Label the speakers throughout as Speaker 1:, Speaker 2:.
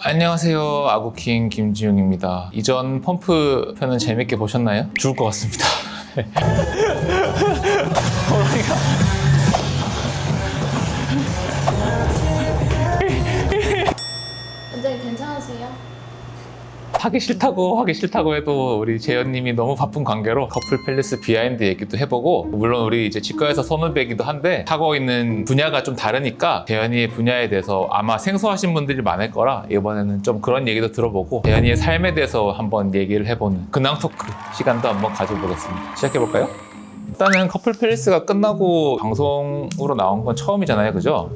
Speaker 1: 안녕하세요. 아구킹 김지웅입니다. 이전 펌프 편은 재밌게 보셨나요? 죽을 것 같습니다.
Speaker 2: 원장님 괜찮으세요?
Speaker 1: 하기 싫다고 해도 우리 재현님이 너무 바쁜 관계로 커플 팰리스 비하인드 얘기도 해보고, 물론 우리 이제 치과에서 선후배이기도 한데 하고 있는 분야가 좀 다르니까 재현이의 분야에 대해서 아마 생소하신 분들이 많을 거라 이번에는 좀 그런 얘기도 들어보고 재현이의 삶에 대해서 한번 얘기를 해보는 근황 토크 시간도 한번 가져보겠습니다. 시작해볼까요? 일단은 커플 팰리스가 끝나고 방송으로 나온 건 처음이잖아요, 그죠?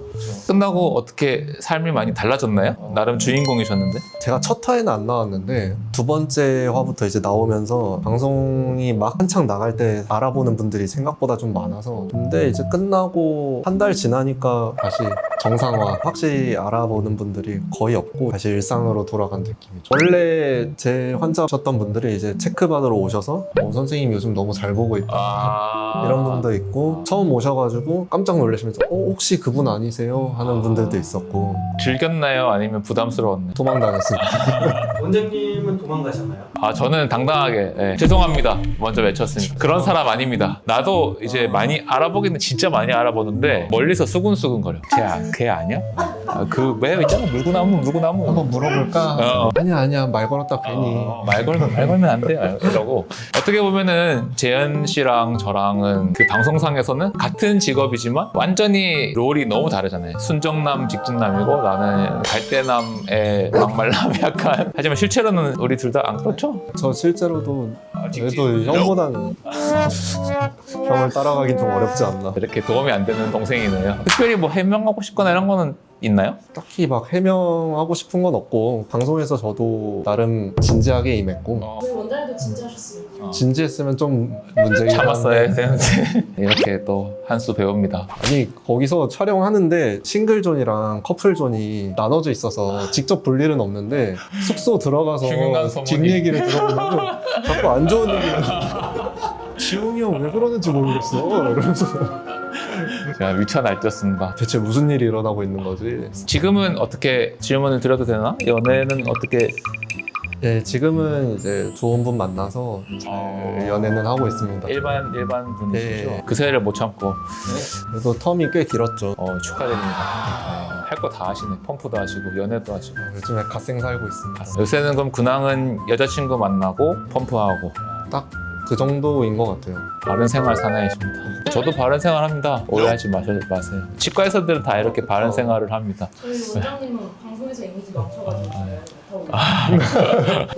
Speaker 1: 끝나고 어떻게 삶이 많이 달라졌나요? 나름 주인공이셨는데?
Speaker 3: 제가 첫 화에는 안 나왔는데 두 번째 화부터 이제 나오면서 방송이 막 한창 나갈 때 알아보는 분들이 생각보다 좀 많아서, 근데 이제 끝나고 한 달 지나니까 다시 정상화, 확실히 알아보는 분들이 거의 없고 다시 일상으로 돌아간 느낌이죠. 원래 제 환자셨던 분들이 이제 체크받으러 오셔서 선생님 요즘 너무 잘 보고 있다 이런 분도 있고, 처음 오셔가지고 깜짝 놀라시면서 혹시 그분 아니세요? 하는 분들도 있었고.
Speaker 1: 즐겼나요? 아니면 부담스러웠나요?
Speaker 3: 도망다녔습니다.
Speaker 4: 원장님은 도망가셨나요?
Speaker 1: 저는 당당하게 죄송합니다 먼저 외쳤습니다. 그런 사람 아닙니다. 나도 이제 많이 알아보기는 진짜 많이 알아보는데 멀리서 수근수근거려. 걔 아니야? 그 왜 있잖아, 물구나무
Speaker 3: 한번 물어볼까? 아니야 말 걸었다 괜히.
Speaker 1: 말 걸면 안 돼요 이러고. 어떻게 보면은 재현 씨랑 저랑은 그 방송상에서는 같은 직업이지만 완전히 롤이 너무 다르잖아요. 순정남 직진남이고 나는 갈대남의 막말남 약간. 하지만 실제로는 우리 둘 다 안 그렇죠?
Speaker 3: 저 실제로도 그래도 형보단 형을 따라가긴 좀 어렵지 않나.
Speaker 1: 이렇게 도움이 안 되는 동생이네요. 특별히 뭐 해명하고 싶거나 이런 거는 있나요?
Speaker 3: 딱히 막 해명하고 싶은 건 없고, 방송에서 저도 나름 진지하게 임했고,
Speaker 2: 저희 원장님도 진지하셨어요.
Speaker 3: 진지했으면 좀 문제가
Speaker 1: 참았어야 되는데 이렇게 또 한 수 배웁니다.
Speaker 3: 아니, 거기서 촬영하는데 싱글존이랑 커플존이 나눠져 있어서 직접 볼 일은 없는데 숙소 들어가서
Speaker 1: 흉흉한 소문이.
Speaker 3: 뒷얘기를 들어보면 자꾸 안 좋은 얘기를 지웅이 형 왜 그러는지 모르겠어 이러면서
Speaker 1: 제가 미쳐 날뛰었습니다.
Speaker 3: 대체 무슨 일이 일어나고 있는 거지?
Speaker 1: 지금은 어떻게 질문을 드려도 되나? 연애는 어떻게?
Speaker 3: 예, 지금은 이제 좋은 분 만나서 잘 연애는 하고 있습니다.
Speaker 1: 일반 분이시죠?
Speaker 3: 네.
Speaker 1: 그 세를 못 참고.
Speaker 3: 그래도 텀이 꽤 길었죠.
Speaker 1: 축하드립니다. 할 거 다 하시네. 펌프도 하시고 연애도 하시고.
Speaker 3: 요즘에 갓생 살고 있습니다.
Speaker 1: 요새는 그럼 근황은 여자친구 만나고 펌프하고
Speaker 3: 딱 그 정도인 것 같아요.
Speaker 1: 바른 생활 사나이십니다. 저도 바른 생활 합니다. 오해하지 마세요. 치과의사들은 다 이렇게 바른 생활을 합니다.
Speaker 2: 저희 원장님은 방송에서 이미지 망쳐가지고 못하고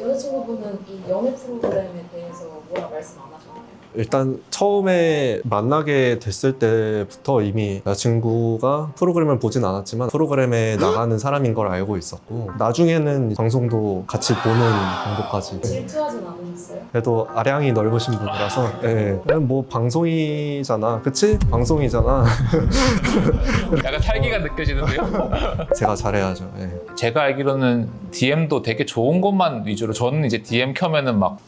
Speaker 2: 여자친구분은 이 연애 프로그램에 대해서 뭐라 말씀 안 하셨나요?
Speaker 3: 일단 처음에 만나게 됐을 때부터 이미 여자친구가 프로그램을 보진 않았지만 프로그램에 나가는 사람인 걸 알고 있었고, 나중에는 방송도 같이 보는 정도까지.
Speaker 2: 질투하진 않으셨어요?
Speaker 3: 그래도 아량이 넓으신 분이라서 그냥 뭐 방송이잖아, 그치? 방송이잖아.
Speaker 1: 약간 살기가 느껴지는데요.
Speaker 3: 제가 잘해야죠. 예.
Speaker 1: 제가 알기로는 DM도 되게 좋은 것만 위주로, 저는 이제 DM 켜면은 막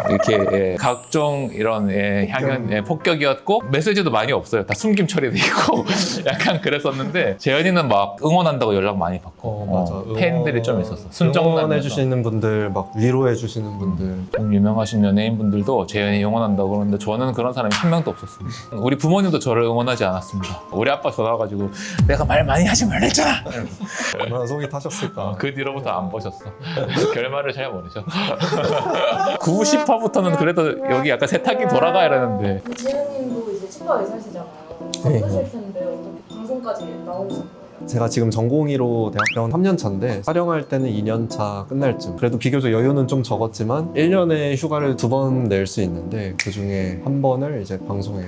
Speaker 1: 이렇게 각종 이런 향연 폭격이었고 메시지도 많이 없어요. 다 숨김 처리돼 있고 약간 그랬었는데, 재현이는 막 응원한다고 연락 많이 받고
Speaker 3: 맞아.
Speaker 1: 팬들이 좀 있었어. 순정남
Speaker 3: 응원해 주시는 분들, 막 위로해 주시는 분들.
Speaker 1: 좀 유명하신 연예인분들도 재현이 응원한다고 그러는데 저는 그런 사람이 한 명도 없었습니다. 우리 부모님도 저를 응원하지 않았습니다. 우리 아빠 전화 와가지고 내가 말 많이 하지 말랬잖아.
Speaker 3: 얼마나 속이 타셨을까.
Speaker 1: 그 뒤로부터 안 보셨어. 결말을 잘 모르죠. 90화부터는 그래도 여기 약간 세탁기 돌아가야 되는데.
Speaker 2: 재현님도 이제 치과 의사시잖아요.
Speaker 3: 네.
Speaker 2: 바쁘실 텐데 어떻게 방송까지 나오신 거예요?
Speaker 3: 제가 지금 전공의로 대학병원 3년 차인데 촬영할 때는 2년 차 끝날 쯤. 그래도 비교적 여유는 좀 적었지만 1년에 휴가를 2번 낼 수 있는데 그 중에 한 번을 이제 방송에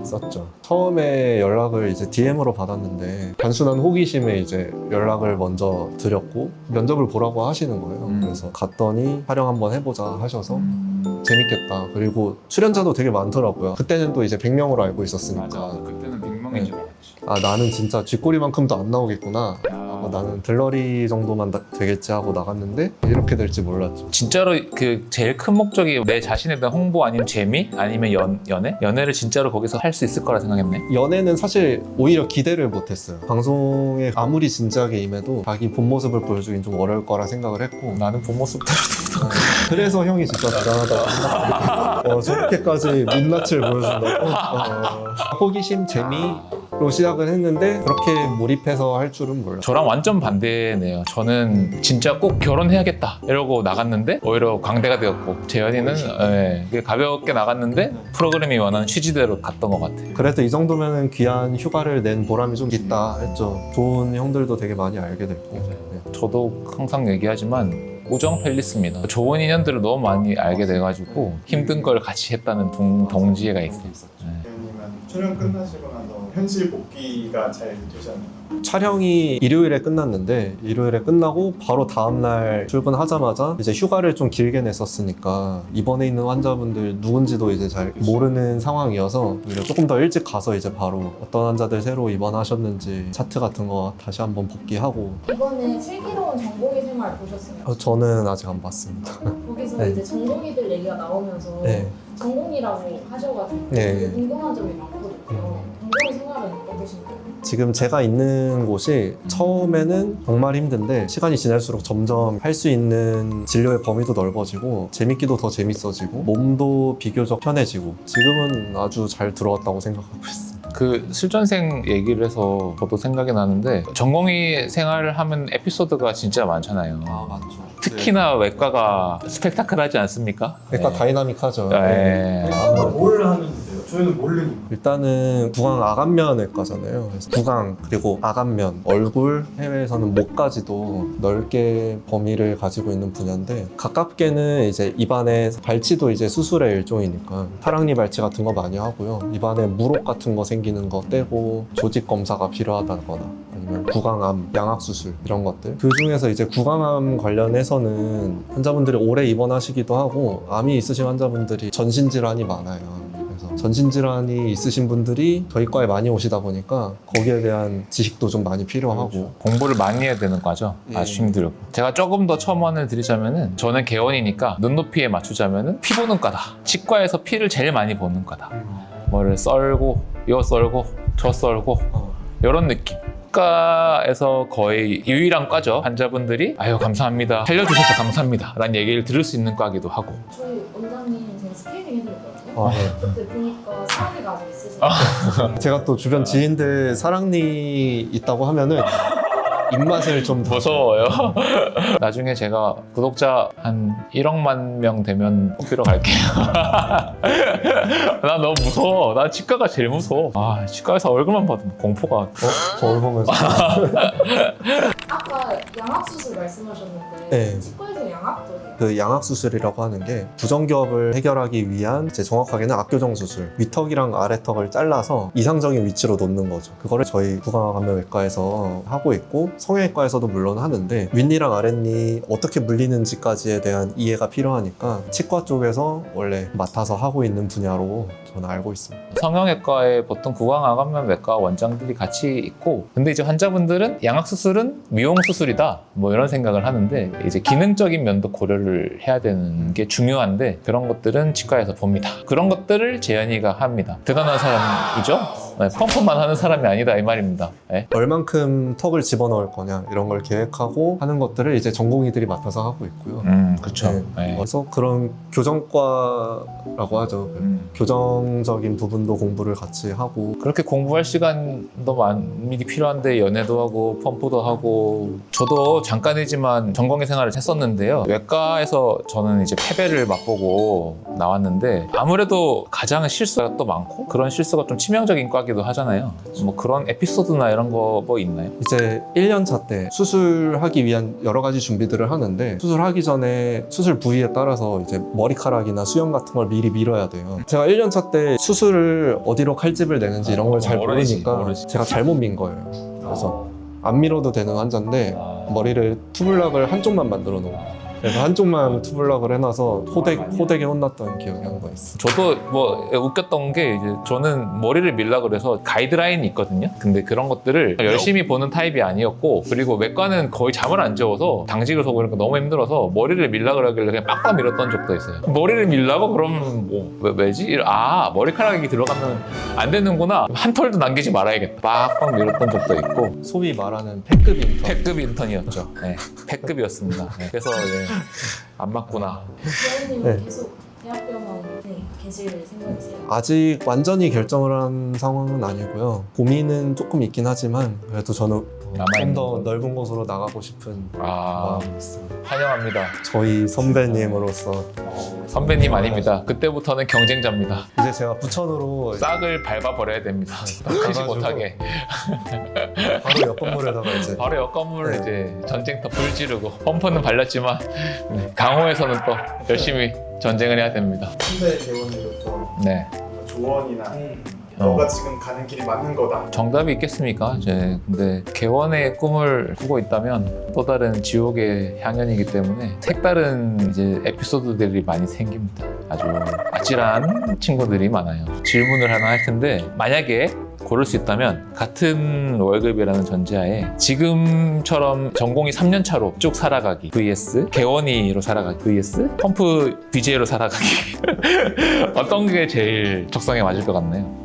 Speaker 3: 썼죠. 처음에 연락을 이제 DM으로 받았는데 단순한 호기심에 이제 연락을 먼저 드렸고 면접을 보라고 하시는 거예요. 그래서 갔더니 촬영 한번 해보자 하셔서 재밌겠다. 그리고 출연자도 되게 많더라고요. 그때는 또 이제 100명으로 알고 있었으니까.
Speaker 1: 그때는 100명인 줄 알았지.
Speaker 3: 아, 나는 진짜 쥐꼬리만큼도 안 나오겠구나. 나는 들러리 정도만 되겠지 하고 나갔는데 이렇게 될지 몰랐죠.
Speaker 1: 진짜로 그 제일 큰 목적이 내 자신에 대한 홍보 아니면 재미? 아니면 연애? 연애를 진짜로 거기서 할 수 있을 거라 생각했네.
Speaker 3: 연애는 사실 오히려 기대를 못했어요. 방송에 아무리 진지하게 임해도 자기 본 모습을 보여주긴 좀 어려울 거라 생각을 했고
Speaker 1: 나는 본 모습대로
Speaker 3: 그래서 형이 진짜 대단하다고 생각해요. 저렇게까지 민낯을 보여준다고? 호기심, 재미로 시작을 했는데 그렇게 몰입해서 할 줄은 몰랐어요.
Speaker 1: 저랑 완전 반대네요. 저는 진짜 꼭 결혼해야겠다 이러고 나갔는데 오히려 광대가 되었고 재현이는 가볍게 나갔는데 프로그램이 원하는 취지대로 갔던 것 같아요.
Speaker 3: 그래도 이 정도면 귀한 휴가를 낸 보람이 좀 있다 했죠. 좋은 형들도 되게 많이 알게 됐고. 네.
Speaker 1: 저도 항상 얘기하지만 우정 팰리스입니다. 좋은 인연들을 너무 많이 알게 돼가지고 힘든 걸 같이 했다는 동지애가 있어요.
Speaker 4: 대현님은 촬영 끝나시고 나서 현실 복귀가 잘 되셨나요?
Speaker 3: 촬영이 일요일에 끝났는데 일요일에 끝나고 바로 다음날 출근하자마자 이제 휴가를 좀 길게 냈었으니까 입원해 있는 환자분들 누군지도 이제 잘 모르는 상황이어서 오히려 조금 더 일찍 가서 이제 바로 어떤 환자들 새로 입원하셨는지 차트 같은 거 다시 한번 복귀하고.
Speaker 2: 이번에 슬기로운 전공의 생활 보셨어요?
Speaker 3: 저는 아직 안 봤습니다.
Speaker 2: 거기서
Speaker 3: 네.
Speaker 2: 이제 전공의들 얘기가 나오면서
Speaker 3: 네.
Speaker 2: 전공이라고 하셔가지고
Speaker 3: 네.
Speaker 2: 되게 궁금한 점이 많거든요. 전공의 생활은 어떠신가요?
Speaker 3: 지금 제가 있는 곳이 처음에는 정말 힘든데 시간이 지날수록 점점 할 수 있는 진료의 범위도 넓어지고 재밌기도 더 재밌어지고 몸도 비교적 편해지고 지금은 아주 잘 들어왔다고 생각하고 있습니다.
Speaker 1: 그 실전생 얘기를 해서 저도 생각이 나는데 전공의 생활을 하면 에피소드가 진짜 많잖아요.
Speaker 3: 맞죠.
Speaker 1: 특히나 외과가 스펙타클하지 않습니까?
Speaker 3: 그러니까
Speaker 1: 네.
Speaker 3: 다이나믹하죠.
Speaker 1: 네.
Speaker 4: 뭘 하는데요? 저희는 모르니까.
Speaker 3: 일단은 구강 아간면외과잖아요. 그래서 구강 그리고 아간면, 얼굴, 해외에서는 목까지도 넓게 범위를 가지고 있는 분야인데 가깝게는 이제 입안에 발치도 이제 수술의 일종이니까 타랑니 발치 같은 거 많이 하고요. 입안에 물혹 같은 거 생기는 거 떼고 조직 검사가 필요하다거나 아니면 구강암, 양악 수술 이런 것들. 그 중에서 이제 구강암 관련해서는 환자분들이 오래 입원하시기도 하고 암이 있으신 환자분들이 전신 질환이 많아요. 그래서 전신 질환이 있으신 분들이 저희 과에 많이 오시다 보니까 거기에 대한 지식도 좀 많이 필요하고.
Speaker 1: 공부를 많이 해야 되는 과죠. 아주 힘들고. 제가 조금 더 첨언을 드리자면은 저는 개원이니까 눈높이에 맞추자면은 피 보는 과다. 치과에서 피를 제일 많이 보는 과다. 뭐를 썰고, 요 썰고, 저 썰고 이런 느낌. 치과에서 거의 유일한 과죠. 환자분들이 아유 감사합니다. 살려주셔서 감사합니다. 라는 얘기를 들을 수 있는 과기도 하고.
Speaker 2: 저희 원장님 제가 스케일링 해드렸거든요.
Speaker 3: 네.
Speaker 2: 그때 보니까 사랑니가 아직 있으시네요.
Speaker 3: 제가 또 주변 지인들 사랑니 있다고 하면은 입맛을 좀
Speaker 1: 무서워요. 나중에 제가 구독자 한 1억만 명 되면 뽑히러 갈게요. 나 너무 무서워. 나 치과가 제일 무서워. 아, 치과에서 얼굴만 봐도 공포가.
Speaker 3: 거울 보면서
Speaker 2: 아까 양악수술 말씀하셨는데
Speaker 3: 네.
Speaker 2: 치과에서 양악도 해요?
Speaker 3: 그 양악 수술이라고 하는 게 부정기업을 해결하기 위한 이제 정확하게는 압교정 수술, 위턱이랑 아래턱을 잘라서 이상적인 위치로 놓는 거죠. 그거를 저희 구강암면외과에서 하고 있고 성형외과에서도 물론 하는데 윗니랑 아랫니 어떻게 물리는지까지에 대한 이해가 필요하니까 치과 쪽에서 원래 맡아서 하고 있는 분야로 저는 알고 있습니다.
Speaker 1: 성형외과에 보통 구강암면외과 원장들이 같이 있고, 근데 이제 환자분들은 양악수술은 미용수술이다 뭐 이런 생각을 하는데 이제 기능적인 면도 고려를 해야 되는 게 중요한데 그런 것들은 치과에서 봅니다. 그런 것들을 재현이가 합니다. 대단한 사람이죠? 네, 펌프만 하는 사람이 아니다 이 말입니다. 네.
Speaker 3: 얼만큼 턱을 집어넣을 거냐 이런 걸 계획하고 하는 것들을 이제 전공의들이 맡아서 하고 있고요.
Speaker 1: 그렇죠.
Speaker 3: 네.
Speaker 1: 네.
Speaker 3: 그래서 그런 교정과라고 하죠. 교정적인 부분도 공부를 같이 하고.
Speaker 1: 그렇게 공부할 시간도 많이 필요한데 연애도 하고 펌프도 하고. 저도 잠깐이지만 전공의 생활을 했었는데요. 외과에서 저는 이제 폐배를 맛보고 나왔는데 아무래도 가장 실수가 또 많고 그런 실수가 좀 치명적인 과기도 하잖아요. 뭐 그런 에피소드나 이런 거 뭐 있나요?
Speaker 3: 이제 1년차 때 수술하기 위한 여러 가지 준비들을 하는데 수술하기 전에 수술 부위에 따라서 이제 머리카락이나 수염 같은 걸 미리 밀어야 돼요. 제가 1년차 때 수술을 어디로 칼집을 내는지 이런 걸 잘 모르니까 제가 잘못 민 거예요. 그래서 안 밀어도 되는 환자인데 머리를 투블락을 한쪽만 만들어 놓은 거예요. 그래서 한쪽만 투블럭을 해놔서 호되게 혼났던 기억이 한 번 있어.
Speaker 1: 저도 뭐 웃겼던 게 이제 저는 머리를 밀라 그래서 가이드라인이 있거든요. 근데 그런 것들을 열심히 보는 타입이 아니었고, 그리고 외과는 거의 잠을 안 재워서 당직을 서고 이런 거 너무 힘들어서 머리를 밀라 그러길래 그냥 빡빡 밀었던 적도 있어요. 머리를 밀라고? 그럼 뭐 왜지? 아, 머리카락이 들어가면 안 되는구나. 한 털도 남기지 말아야겠다. 빡빡 밀었던 적도 있고.
Speaker 3: 소위 말하는 패급 인턴.
Speaker 1: 패급 인턴이었죠. 네, 패급이었습니다. 네, 그래서 안 맞구나.
Speaker 2: 지원님은
Speaker 3: 네.
Speaker 2: 계속 대학병원에 계실 생각이세요?
Speaker 3: 아직 완전히 결정을 한 상황은 아니고요. 고민은 조금 있긴 하지만 그래도 저는 좀 더 넓은 곳으로 나가고 싶은
Speaker 1: 아,
Speaker 3: 마음이 있습니다.
Speaker 1: 환영합니다.
Speaker 3: 저희 선배님으로서
Speaker 1: 선배님 아닙니다. 그때부터는 경쟁자입니다.
Speaker 3: 이제 제가 부천으로
Speaker 1: 싹을 밟아버려야 됩니다. 가지
Speaker 3: 가가지고
Speaker 1: 못하게.
Speaker 3: 바로 옆 건물에다가 이제
Speaker 1: 바로 옆 건물
Speaker 3: 네.
Speaker 1: 이제 전쟁터 불 지르고 펌프는 발렸지만 강호에서는 또 열심히 전쟁을 해야 됩니다.
Speaker 4: 선배 대원으로서
Speaker 1: 네.
Speaker 4: 조언이나 너가 지금 가는 길이 맞는 거다.
Speaker 1: 정답이 있겠습니까? 이제 근데 개원의 꿈을 꾸고 있다면 또 다른 지옥의 향연이기 때문에 색다른 이제 에피소드들이 많이 생깁니다. 아주 아찔한 친구들이 많아요. 질문을 하나 할 텐데 만약에 고를 수 있다면 같은 월급이라는 전제하에 지금처럼 전공이 3년 차로 쭉 살아가기 vs 개원이로 살아가기 vs 펌프 BJ로 살아가기 어떤 게 제일 적성에 맞을 것 같나요?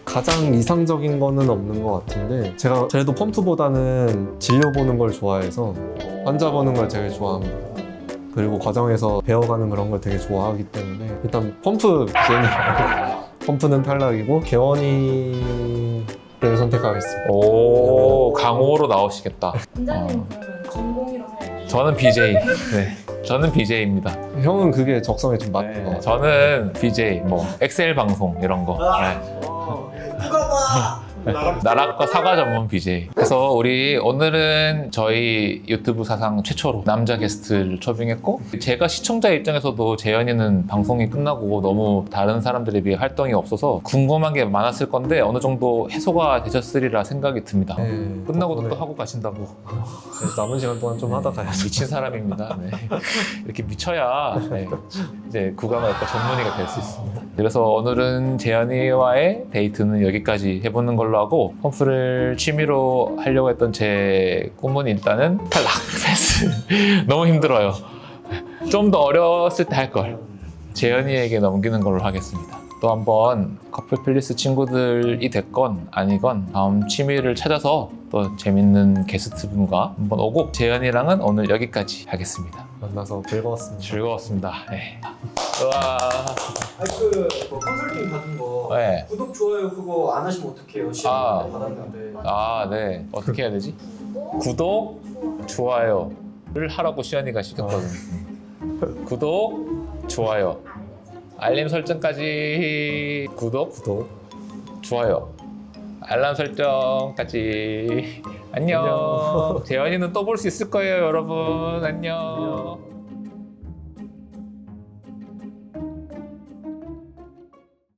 Speaker 3: 가장 이상적인 거는 없는 것 같은데 제가 그래도 펌프보다는 진료 보는 걸 좋아해서 환자 보는 걸 되게 좋아합니다. 그리고 과정에서 배워가는 그런 걸 되게 좋아하기 때문에 일단 펌프 BJ는 펌프는 탈락이고 개원이를 선택하겠습니다.
Speaker 1: 오, 강호로 나오시겠다.
Speaker 2: 원장님 그러면 전공이로 살기.
Speaker 1: 저는 BJ. 네. 저는 BJ입니다.
Speaker 3: 형은 그게 적성에 좀 맞는 것 같아요.
Speaker 1: 저는 BJ, 뭐, 엑셀 방송 이런 거. 네. 나락과 사과 전문 BJ. 그래서 우리 오늘은 저희 유튜브 사상 최초로 남자 게스트를 초빙했고, 제가 시청자 입장에서도 재현이는 방송이 끝나고 너무 다른 사람들에 비해 활동이 없어서 궁금한 게 많았을 건데 어느 정도 해소가 되셨으리라 생각이 듭니다.
Speaker 3: 네,
Speaker 1: 끝나고도
Speaker 3: 덕분에
Speaker 1: 또 하고 가신다고.
Speaker 3: 남은 시간 동안 좀 하다 가야죠.
Speaker 1: 미친 사람입니다. 네. 이렇게 미쳐야 이제 구강의학과 전문의가 될 수 있습니다. 그래서 오늘은 재현이와의 데이트는 여기까지 해보는 걸로 하고, 펌프를 취미로 하려고 했던 제 꿈은 일단은 탈락 패스. 너무 힘들어요. 좀 더 어렸을 때 할 걸. 재현이에게 넘기는 걸로 하겠습니다. 또 한번 커플 필리스 친구들이 됐건 아니건 다음 취미를 찾아서 또 재밌는 게스트분과 한번 오고, 재현이랑은 오늘 여기까지 하겠습니다.
Speaker 3: 만나서 즐거웠습니다.
Speaker 1: 즐거웠습니다. 네. 우와.
Speaker 5: 뭐 컨설팅 받은 거
Speaker 1: 네.
Speaker 5: 구독 좋아요 그거 안 하시면 어떡해요? 시험 받았는데.
Speaker 1: 아, 네. 어떻게 해야 되지? 구독, 좋아요를 하라고 시연이가 시켰거든요. 구독, 좋아요, 알림 설정까지. 구독, 좋아요, 알람 설정까지. 안녕. 재현이는 또 볼 수 있을 거예요, 여러분. 안녕.